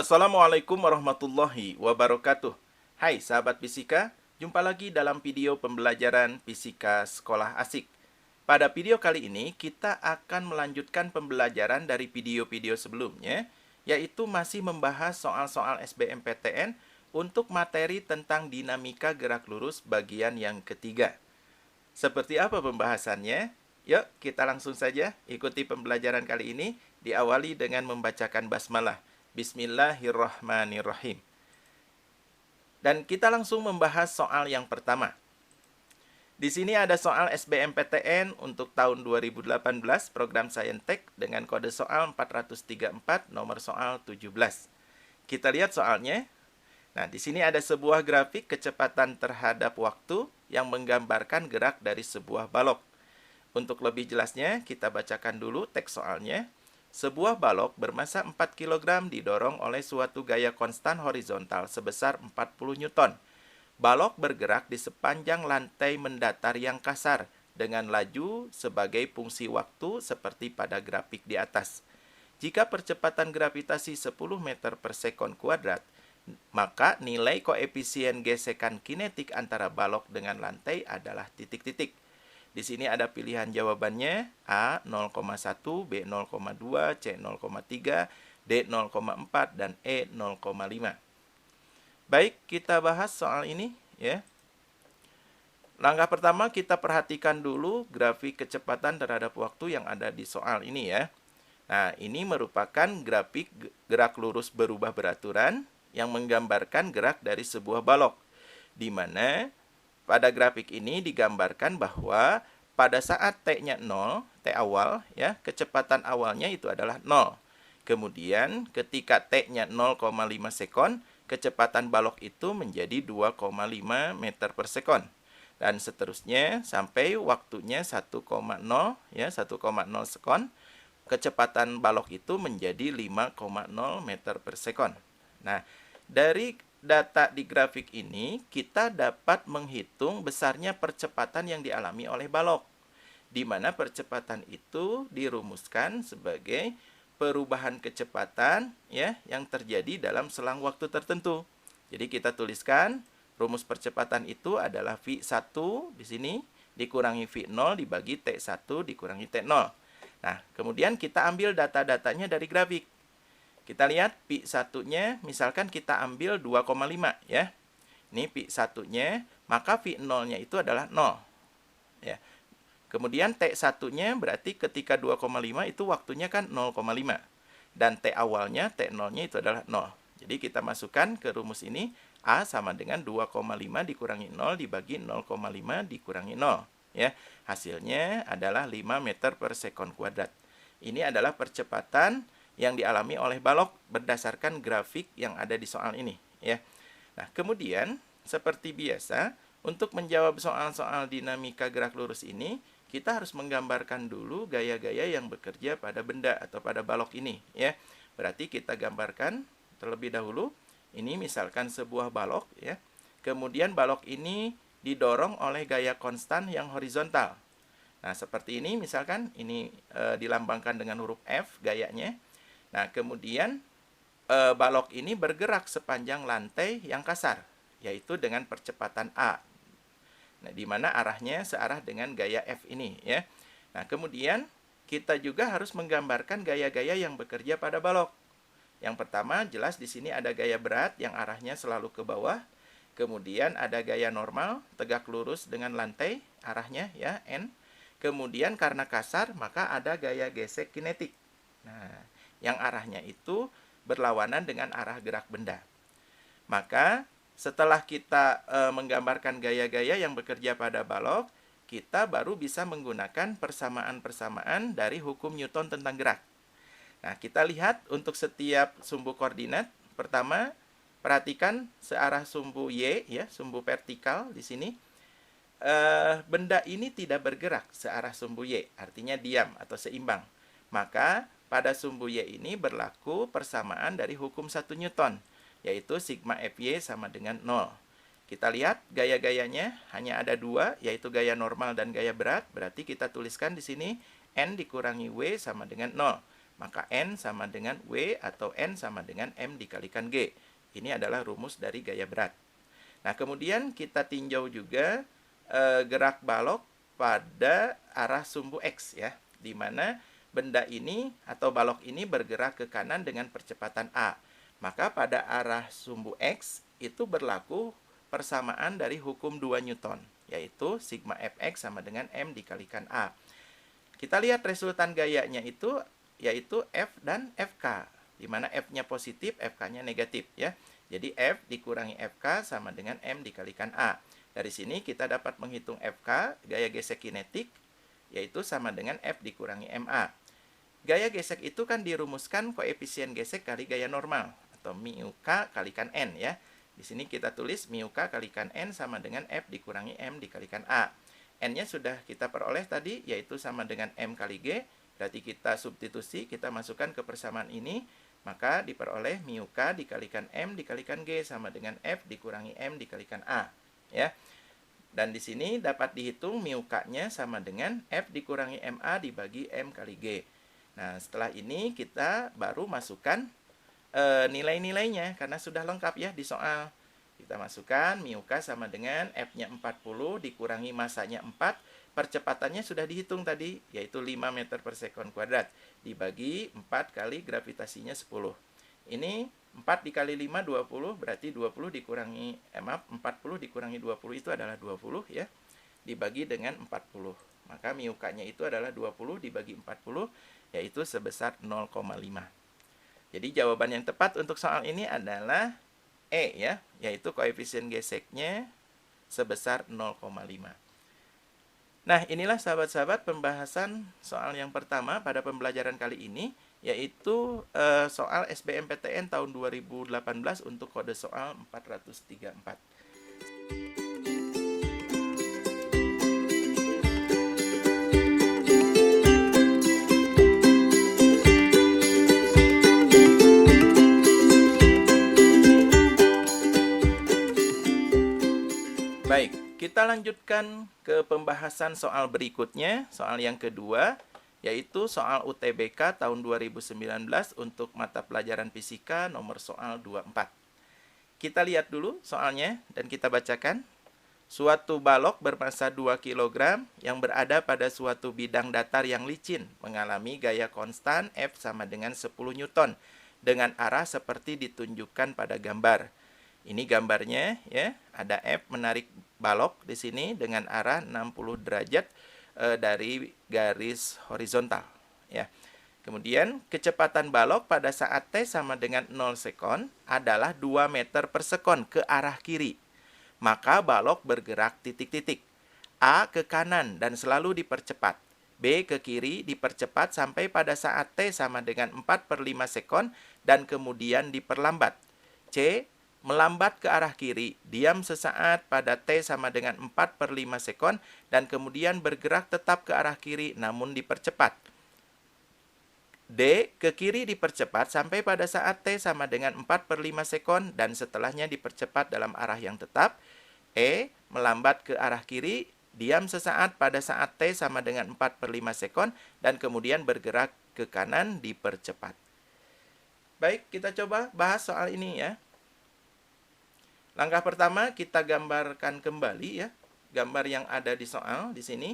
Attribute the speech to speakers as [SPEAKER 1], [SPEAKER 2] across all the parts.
[SPEAKER 1] Assalamualaikum warahmatullahi wabarakatuh. Hai sahabat fisika, jumpa lagi dalam video pembelajaran fisika sekolah asik. Pada video kali ini kita akan melanjutkan pembelajaran dari video-video sebelumnya, yaitu masih membahas soal-soal SBMPTN untuk materi tentang dinamika gerak lurus bagian yang ketiga. Seperti apa pembahasannya? Yuk kita langsung saja ikuti pembelajaran kali ini, diawali dengan membacakan basmalah. Bismillahirrahmanirrahim. Dan kita langsung membahas soal yang pertama. Di sini ada soal SBMPTN untuk tahun 2018 program Saintek dengan kode soal 434 nomor soal 17. Kita lihat soalnya. Nah, di sini ada sebuah grafik kecepatan terhadap waktu yang menggambarkan gerak dari sebuah balok. Untuk lebih jelasnya, kita bacakan dulu teks soalnya. Sebuah balok bermasa 4 kg didorong oleh suatu gaya konstan horizontal sebesar 40 Newton. Balok bergerak di sepanjang lantai mendatar yang kasar dengan laju sebagai fungsi waktu seperti pada grafik di atas. Jika percepatan gravitasi 10 meter per sekon kuadrat, maka nilai koefisien gesekan kinetik antara balok dengan lantai adalah titik-titik. Di sini ada pilihan jawabannya A 0,1, B 0,2, C 0,3, D 0,4, dan E 0,5. Baik, kita bahas soal ini ya. Langkah pertama kita perhatikan dulu grafik kecepatan terhadap waktu yang ada di soal ini ya. Nah, ini merupakan grafik gerak lurus berubah beraturan yang menggambarkan gerak dari sebuah balok. Di mana pada grafik ini digambarkan bahwa pada saat T-nya 0, T awal, ya, kecepatan awalnya itu adalah 0. Kemudian ketika T-nya 0,5 sekon, kecepatan balok itu menjadi 2,5 meter per sekon. Dan seterusnya sampai waktunya 1,0, ya, 1,0 sekon, kecepatan balok itu menjadi 5,0 meter per sekon. Nah, dari data di grafik ini, kita dapat menghitung besarnya percepatan yang dialami oleh balok, di mana percepatan itu dirumuskan sebagai perubahan kecepatan ya yang terjadi dalam selang waktu tertentu. Jadi kita tuliskan rumus percepatan itu adalah V1 di sini dikurangi V0 dibagi T1 dikurangi T0. Nah, kemudian kita ambil data-datanya dari grafik. Kita lihat pi satunya, misalkan kita ambil 2,5 ya. Ini pi satunya, maka V0-nya itu adalah 0. Ya. Kemudian T satunya berarti ketika 2,5 itu waktunya kan 0,5. Dan T awalnya, T0-nya itu adalah 0. Jadi kita masukkan ke rumus ini, A sama dengan 2,5 dikurangi 0 dibagi 0,5 dikurangi 0. Ya. Hasilnya adalah 5 meter per sekon kuadrat. Ini adalah percepatan yang dialami oleh balok berdasarkan grafik yang ada di soal ini ya. Nah, kemudian seperti biasa untuk menjawab soal-soal dinamika gerak lurus ini, kita harus menggambarkan dulu gaya-gaya yang bekerja pada benda atau pada balok ini ya. Berarti kita gambarkan terlebih dahulu. Ini misalkan sebuah balok ya. Kemudian balok ini didorong oleh gaya konstan yang horizontal. Nah, seperti ini misalkan ini dilambangkan dengan huruf F gayanya. Nah, kemudian balok ini bergerak sepanjang lantai yang kasar, yaitu dengan percepatan A. Nah, di mana arahnya searah dengan gaya F ini ya. Nah, kemudian kita juga harus menggambarkan gaya-gaya yang bekerja pada balok. Yang pertama, jelas di sini ada gaya berat yang arahnya selalu ke bawah. Kemudian ada gaya normal, tegak lurus dengan lantai, arahnya ya N. Kemudian karena kasar, maka ada gaya gesek kinetik. Nah, yang arahnya itu berlawanan dengan arah gerak benda. Maka setelah kita menggambarkan gaya-gaya yang bekerja pada balok, kita baru bisa menggunakan persamaan-persamaan dari hukum Newton tentang gerak. Nah, kita lihat untuk setiap sumbu koordinat. Pertama, perhatikan searah sumbu Y, ya, sumbu vertikal di sini. Benda ini tidak bergerak searah sumbu Y, artinya diam atau seimbang. Maka pada sumbu Y ini berlaku persamaan dari hukum 1 Newton, yaitu sigma Fy sama dengan 0. Kita lihat gaya-gayanya hanya ada dua, yaitu gaya normal dan gaya berat. Berarti kita tuliskan di sini N dikurangi W sama dengan 0. maka N sama dengan W atau N sama dengan M dikalikan G. Ini adalah rumus dari gaya berat. Nah, kemudian kita tinjau juga gerak balok pada arah sumbu X ya, di mana benda ini atau balok ini bergerak ke kanan dengan percepatan A. Maka pada arah sumbu X itu berlaku persamaan dari hukum 2 Newton, yaitu sigma Fx sama dengan M dikalikan A. Kita lihat resultan gayanya itu yaitu F dan Fk, di mana F-nya positif, Fk-nya negatif ya. Jadi F dikurangi Fk sama dengan M dikalikan A. Dari sini kita dapat menghitung Fk, gaya gesek kinetik, yaitu sama dengan F dikurangi MA. Gaya gesek itu kan dirumuskan koefisien gesek kali gaya normal, atau mu K kalikan N ya. Di sini kita tulis mu K kalikan N sama dengan F dikurangi M dikalikan A. N-nya sudah kita peroleh tadi, yaitu sama dengan M kali G. Berarti kita substitusi, kita masukkan ke persamaan ini, maka diperoleh mu K dikalikan M dikalikan G sama dengan F dikurangi M dikalikan A. Ya. Dan di sini dapat dihitung mu K-nya sama dengan F dikurangi MA dibagi M kali G. Nah, setelah ini kita baru masukkan nilai-nilainya karena sudah lengkap ya di soal. Kita masukkan mu K sama dengan F-nya 40 dikurangi masanya 4. Percepatannya sudah dihitung tadi, yaitu 5 meter per sekon kuadrat. Dibagi 4 kali gravitasinya 10. Ini 4 dikali 5, 20. Berarti 20 dikurangi, 40 dikurangi 20 itu adalah 20 ya. Dibagi dengan 40. Maka mu K-nya itu adalah 20 dibagi 40, yaitu sebesar 0,5. Jadi jawaban yang tepat untuk soal ini adalah E ya, yaitu koefisien geseknya sebesar 0,5. Nah, inilah sahabat-sahabat pembahasan soal yang pertama pada pembelajaran kali ini, yaitu soal SBMPTN tahun 2018 untuk kode soal 434. Baik, kita lanjutkan ke pembahasan soal berikutnya, soal yang kedua, yaitu soal UTBK tahun 2019 untuk mata pelajaran fisika nomor soal 24. Kita lihat dulu soalnya dan kita bacakan. Suatu balok bermassa 2 kg yang berada pada suatu bidang datar yang licin mengalami gaya konstan F sama dengan 10 Newton dengan arah seperti ditunjukkan pada gambar. Ini gambarnya ya, ada F menarik balok di sini dengan arah 60 derajat dari garis horizontal ya. Kemudian kecepatan balok pada saat T sama dengan 0 sekon adalah 2 meter per sekon ke arah kiri. Maka balok bergerak titik-titik. A ke kanan dan selalu dipercepat. B ke kiri dipercepat sampai pada saat T sama dengan 4/5 sekon dan kemudian diperlambat. C melambat ke arah kiri, diam sesaat pada T sama dengan 4/5 sekon dan kemudian bergerak tetap ke arah kiri namun dipercepat. D ke kiri dipercepat sampai pada saat T sama dengan 4/5 sekon dan setelahnya dipercepat dalam arah yang tetap. E melambat ke arah kiri, diam sesaat pada saat T sama dengan 4/5 sekon dan kemudian bergerak ke kanan dipercepat. Baik, kita coba bahas soal ini ya. Langkah pertama kita gambarkan kembali ya, gambar yang ada di soal di sini.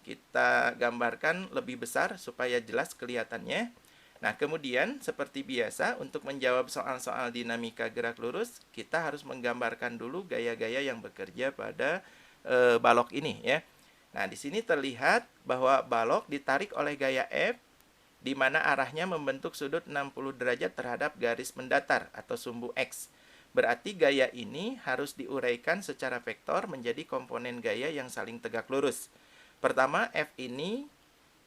[SPEAKER 1] Kita gambarkan lebih besar supaya jelas kelihatannya. Nah, kemudian seperti biasa untuk menjawab soal-soal dinamika gerak lurus, kita harus menggambarkan dulu gaya-gaya yang bekerja pada balok ini ya. Nah, di sini terlihat bahwa balok ditarik oleh gaya F di mana arahnya membentuk sudut 60 derajat terhadap garis mendatar atau sumbu X. Berarti gaya ini harus diuraikan secara vektor menjadi komponen gaya yang saling tegak lurus. Pertama, F ini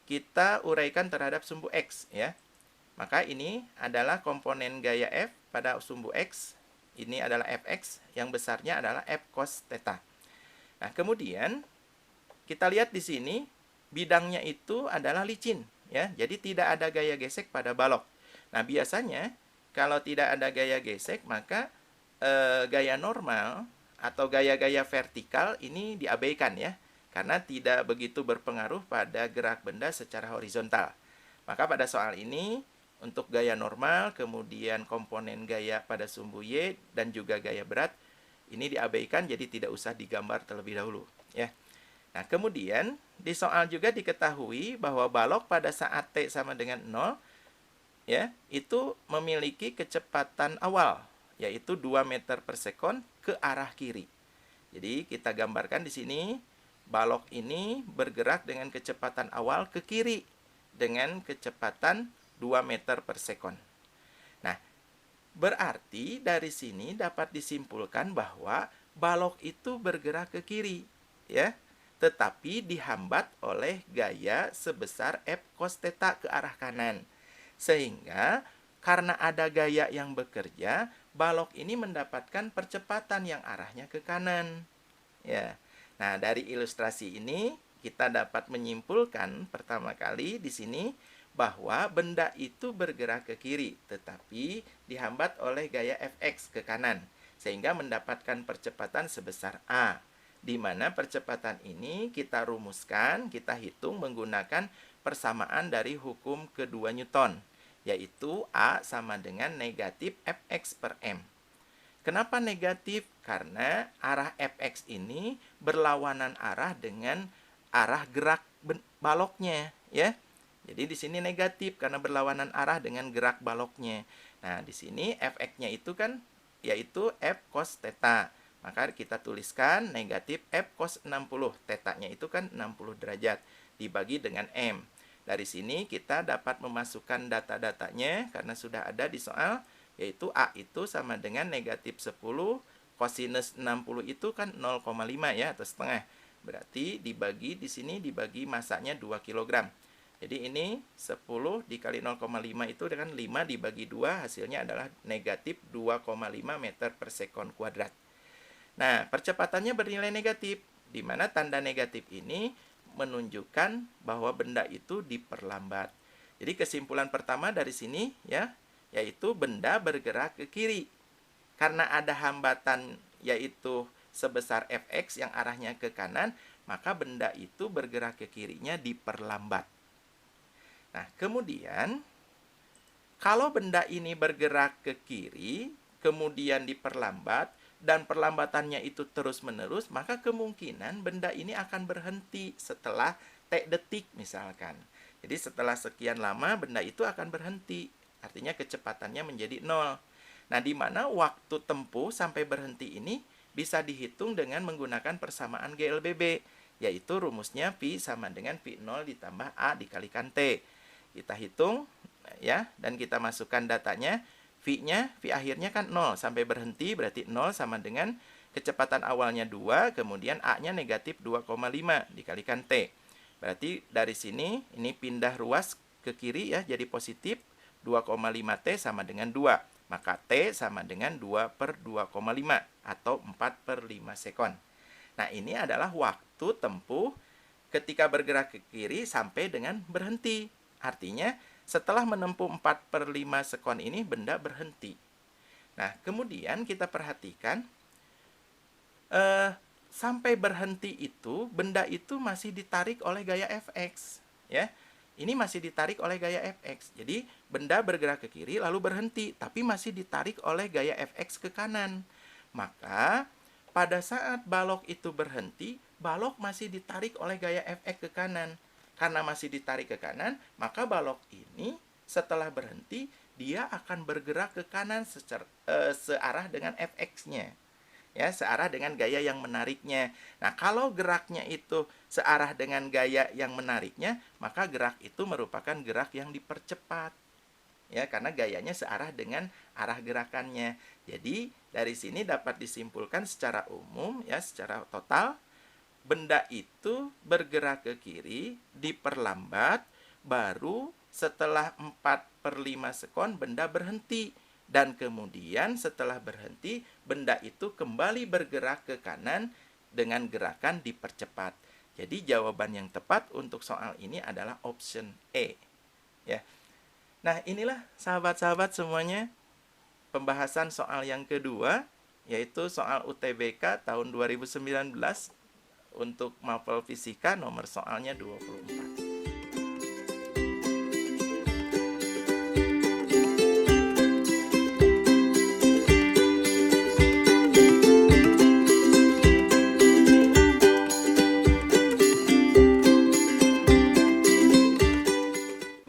[SPEAKER 1] kita uraikan terhadap sumbu X ya. Maka ini adalah komponen gaya F pada sumbu X. Ini adalah Fx, yang besarnya adalah F cos theta. Nah, kemudian kita lihat di sini bidangnya itu adalah licin ya. Jadi tidak ada gaya gesek pada balok. Nah, biasanya kalau tidak ada gaya gesek maka gaya normal atau gaya-gaya vertikal ini diabaikan ya, karena tidak begitu berpengaruh pada gerak benda secara horizontal. Maka pada soal ini untuk gaya normal, kemudian komponen gaya pada sumbu Y, dan juga gaya berat, ini diabaikan, jadi tidak usah digambar terlebih dahulu. Ya. Nah, kemudian di soal juga diketahui bahwa balok pada saat T sama dengan 0, ya, itu memiliki kecepatan awal, yaitu 2 meter per sekon ke arah kiri. Jadi kita gambarkan di sini, balok ini bergerak dengan kecepatan awal ke kiri dengan kecepatan 2 meter per sekon. Nah, berarti dari sini dapat disimpulkan bahwa balok itu bergerak ke kiri, ya, tetapi dihambat oleh gaya sebesar F cos theta ke arah kanan. Sehingga karena ada gaya yang bekerja, balok ini mendapatkan percepatan yang arahnya ke kanan. Ya. Nah, dari ilustrasi ini kita dapat menyimpulkan pertama kali di sini bahwa benda itu bergerak ke kiri, tetapi dihambat oleh gaya Fx ke kanan, sehingga mendapatkan percepatan sebesar A, di mana percepatan ini kita rumuskan, kita hitung menggunakan persamaan dari hukum kedua Newton, yaitu A sama dengan negatif Fx per M. Kenapa negatif? Karena arah Fx ini berlawanan arah dengan arah gerak baloknya, ya. Jadi di sini negatif karena berlawanan arah dengan gerak baloknya. Nah, di sini Fx-nya itu kan yaitu F cos theta. Maka kita tuliskan negatif F cos 60. Theta-nya itu kan 60 derajat dibagi dengan M. Dari sini kita dapat memasukkan data-datanya karena sudah ada di soal, yaitu A itu sama dengan negatif 10, kosinus 60 itu kan 0,5 ya, atau setengah. Berarti dibagi di sini dibagi masanya 2 kg. Jadi ini 10 dikali 0,5 itu dengan 5 dibagi 2, hasilnya adalah negatif 2,5 meter per sekon kuadrat. Nah, percepatannya bernilai negatif, di mana tanda negatif ini menunjukkan bahwa benda itu diperlambat. Jadi kesimpulan pertama dari sini ya, yaitu benda bergerak ke kiri. Karena ada hambatan yaitu sebesar Fx yang arahnya ke kanan, maka benda itu bergerak ke kirinya diperlambat. Nah, kemudian kalau benda ini bergerak ke kiri, kemudian diperlambat, dan perlambatannya itu terus-menerus, maka kemungkinan benda ini akan berhenti setelah T detik misalkan. Jadi setelah sekian lama benda itu akan berhenti, artinya kecepatannya menjadi 0. Nah, di mana waktu tempuh sampai berhenti ini bisa dihitung dengan menggunakan persamaan GLBB, yaitu rumusnya V sama dengan V0 ditambah A dikalikan T. Kita hitung ya, dan kita masukkan datanya. V-nya, V akhirnya kan 0, sampai berhenti berarti 0 sama dengan kecepatan awalnya 2, kemudian A-nya negatif 2,5 dikalikan T. Berarti dari sini, ini pindah ruas ke kiri ya, jadi positif, 2,5T sama dengan 2. Maka T sama dengan 2 per 2,5 atau 4 per 5 sekon. Nah, ini adalah waktu tempuh ketika bergerak ke kiri sampai dengan berhenti. Artinya, setelah menempuh 4 per 5 sekon ini, benda berhenti. Nah, kemudian kita perhatikan, sampai berhenti itu, benda itu masih ditarik oleh gaya Fx. Ya, ini masih ditarik oleh gaya Fx. Jadi, benda bergerak ke kiri lalu berhenti, tapi masih ditarik oleh gaya Fx ke kanan. Maka, pada saat balok itu berhenti, balok masih ditarik oleh gaya Fx ke kanan. Karena masih ditarik ke kanan, maka balok ini setelah berhenti, dia akan bergerak ke kanan searah dengan Fx-nya. Ya, searah dengan gaya yang menariknya. Nah, kalau geraknya itu searah dengan gaya yang menariknya, maka gerak itu merupakan gerak yang dipercepat. Ya, karena gayanya searah dengan arah gerakannya. Jadi, dari sini dapat disimpulkan secara umum, ya, secara total, benda itu bergerak ke kiri, diperlambat, baru setelah 4 per 5 sekon benda berhenti. Dan kemudian setelah berhenti, benda itu kembali bergerak ke kanan dengan gerakan dipercepat. Jadi jawaban yang tepat untuk soal ini adalah option E. Ya. Nah, inilah sahabat-sahabat semuanya pembahasan soal yang kedua, yaitu soal UTBK tahun 2019 untuk mapel fisika, nomor soalnya 24.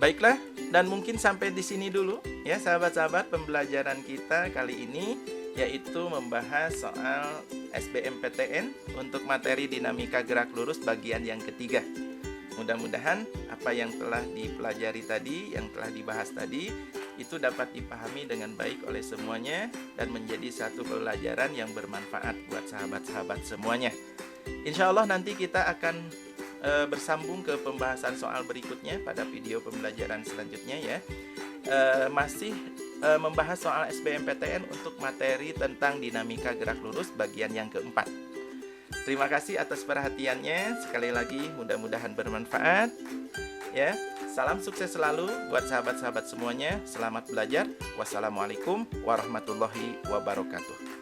[SPEAKER 1] Baiklah, dan mungkin sampai di sini dulu ya sahabat-sahabat pembelajaran kita kali ini, yaitu membahas soal SBMPTN untuk materi dinamika gerak lurus bagian yang ketiga. Mudah-mudahan apa yang telah dipelajari tadi, yang telah dibahas tadi, itu dapat dipahami dengan baik oleh semuanya dan menjadi satu pelajaran yang bermanfaat buat sahabat-sahabat semuanya. Insya Allah nanti kita akan bersambung ke pembahasan soal berikutnya pada video pembelajaran selanjutnya ya. Masih membahas soal SBMPTN untuk materi tentang dinamika gerak lurus bagian yang keempat. Terima kasih atas perhatiannya. Sekali lagi mudah-mudahan bermanfaat ya. Salam sukses selalu buat sahabat-sahabat semuanya. Selamat belajar. Wassalamualaikum warahmatullahi wabarakatuh.